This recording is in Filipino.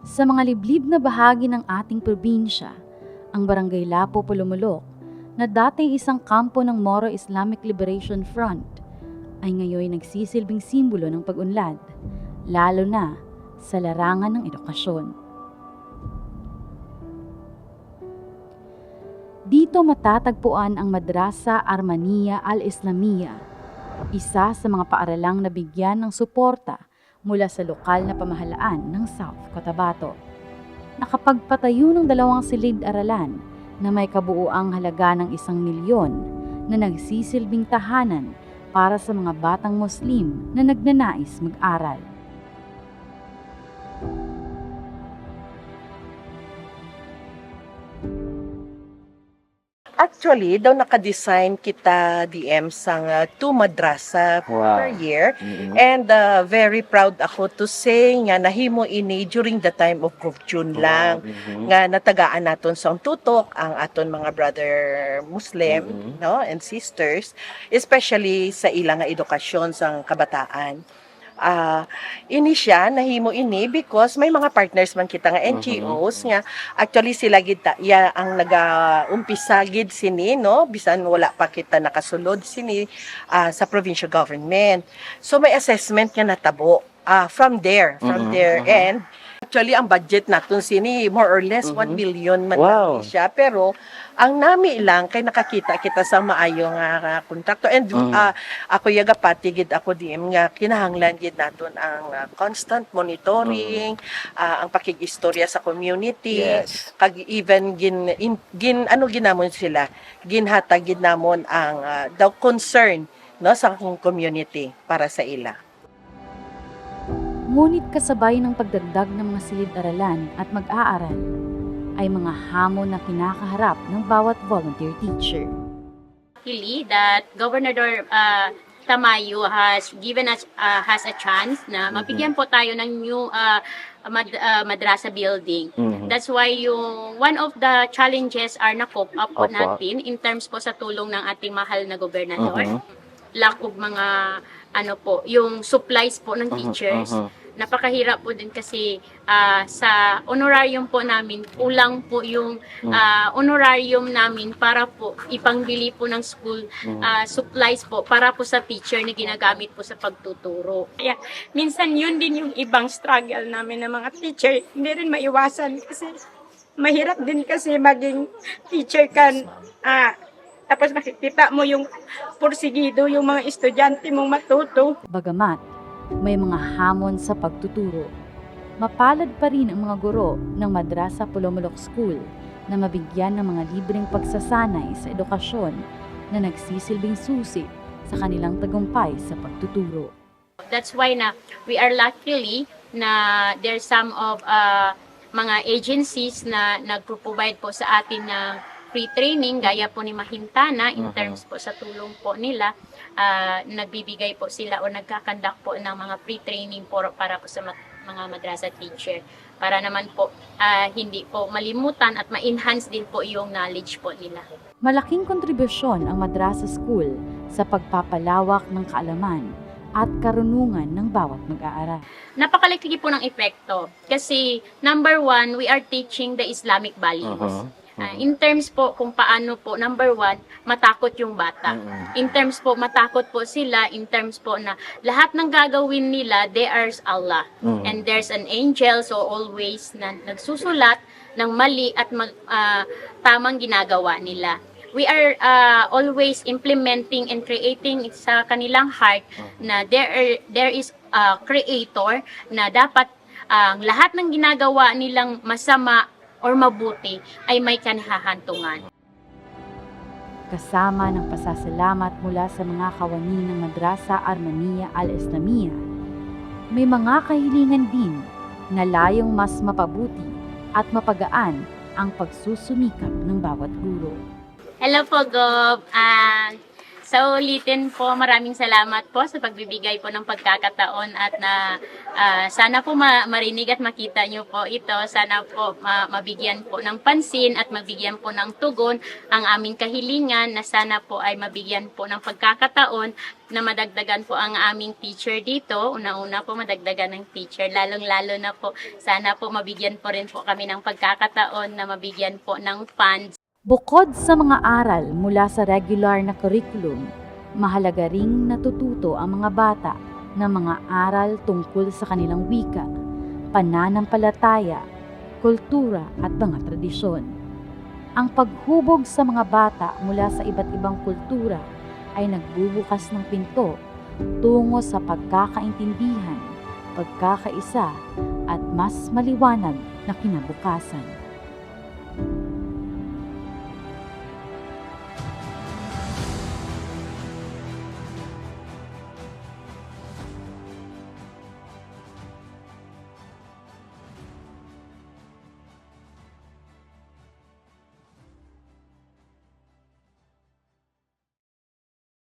Sa mga liblib na bahagi ng ating probinsya, ang Barangay Lapu, Pulumulok, na dati isang kampo ng Moro Islamic Liberation Front, ay ngayon nagsisilbing simbolo ng pag-unlad, lalo na sa larangan ng edukasyon. Dito matatagpuan ang Madrasa Armania Al-Islamia, isa sa mga paaralang nabigyan ng suporta mula sa lokal na pamahalaan ng South Cotabato. Nakapagpatayo ng 2 silid-aralan na may kabuuang halaga ng 1 milyon na nagsisilbing tahanan para sa mga batang Muslim na nagnanais mag-aral. Actually, daw naka-design kita DM sang 2 madrasa per year. And very proud ako to say nga nahimo ini during the time of June lang. Nga natagaan naton sa tutok ang aton mga brother Muslim no and sisters, especially sa ilang nga edukasyon sang kabataan. Ini siya nahimo ini because may mga partners man kita nga NGOs nga actually sila gid ang naga-umpisa gid sini no bisan wala pa kita nakasulod sini sa provincial government. So may assessment nga natabo from there and actually ang budget naton sini more or less 1 million man siya, pero ang nami lang kay nakakita kita sa maayo nga kontrakto and ako yaga pati gid ako DM nga kinahanglan gid naton ang constant monitoring, ang pakigistorya sa community, kag even ginamon sila ginhatag gid namon ang daw concern no sa community para sa ila. Ngunit kasabay ng pagdagdag ng mga silid-aralan at mag-aaral, ay mga hamon na kinakaharap ng bawat volunteer teacher. That Governor Tamayo has given us has a chance na mabigyan po tayo ng new madrasa building. That's why yung one of the challenges are na-cope up po natin in terms po sa tulong ng ating mahal na gobernador. Lack of mga yung supplies po ng teachers. Napakahirap po din kasi sa honorarium po namin, kulang po yung honorarium namin para po ipangbili po ng school supplies po para po sa teacher na ginagamit po sa pagtuturo. Yeah. Minsan yun din yung ibang struggle namin ng mga teacher. Hindi rin maiwasan kasi mahirap din kasi maging teacher kan tapos nakikita mo yung porsigido yung mga estudyante mong matuto. Bagamat may mga hamon sa pagtuturo, mapalad pa rin ang mga guro ng Madrasa Pulumulok School na mabigyan ng mga libreng pagsasanay sa edukasyon na nagsisilbing susi sa kanilang tagumpay sa pagtuturo. That's why na we are luckily na there's some of mga agencies na nagpo-provide po sa atin ng free training gaya po ni Mahintana in terms po sa tulong po nila. Nagbibigay po sila o nagkakandak po ng mga free training para po sa mga madrasa teacher para naman po hindi po malimutan at ma-enhance din po yung knowledge po nila. Malaking kontribusyon ang Madrasa School sa pagpapalawak ng kaalaman at karunungan ng bawat mag-aaral. Napakalaki po ng epekto kasi number 1, we are teaching the Islamic values. In terms po kung paano po, number 1, matakot yung bata. In terms po, matakot po sila, in terms po na lahat ng gagawin nila, there's Allah. And there's an angel, so always na nagsusulat ng mali at tamang ginagawa nila. We are always implementing and creating sa kanilang heart na there is a creator na dapat lahat ng ginagawa nilang masama or mabuti ay may kanahahantungan. Kasama ng pasasalamat mula sa mga kawani ng Madrasa Armania Al-Islamia, may mga kahilingan din na layong mas mapabuti at mapagaan ang pagsusumikap ng bawat guro. Hello po, Gob. Sa ulitin po, maraming salamat po sa pagbibigay po ng pagkakataon at sana po marinig at makita nyo po ito. Sana po mabigyan po ng pansin at mabigyan po ng tugon ang aming kahilingan na sana po ay mabigyan po ng pagkakataon na madagdagan po ang aming teacher dito. Una-una po madagdagan ng teacher. Lalong-lalo na po, sana po mabigyan po rin po kami ng pagkakataon na mabigyan po ng funds. Bukod sa mga aral mula sa regular na curriculum, mahalaga ring natututo ang mga bata ng mga aral tungkol sa kanilang wika, pananampalataya, kultura at mga tradisyon. Ang paghubog sa mga bata mula sa iba't ibang kultura ay nagbubukas ng pinto tungo sa pagkakaintindihan, pagkakaisa at mas maliwanag na kinabukasan.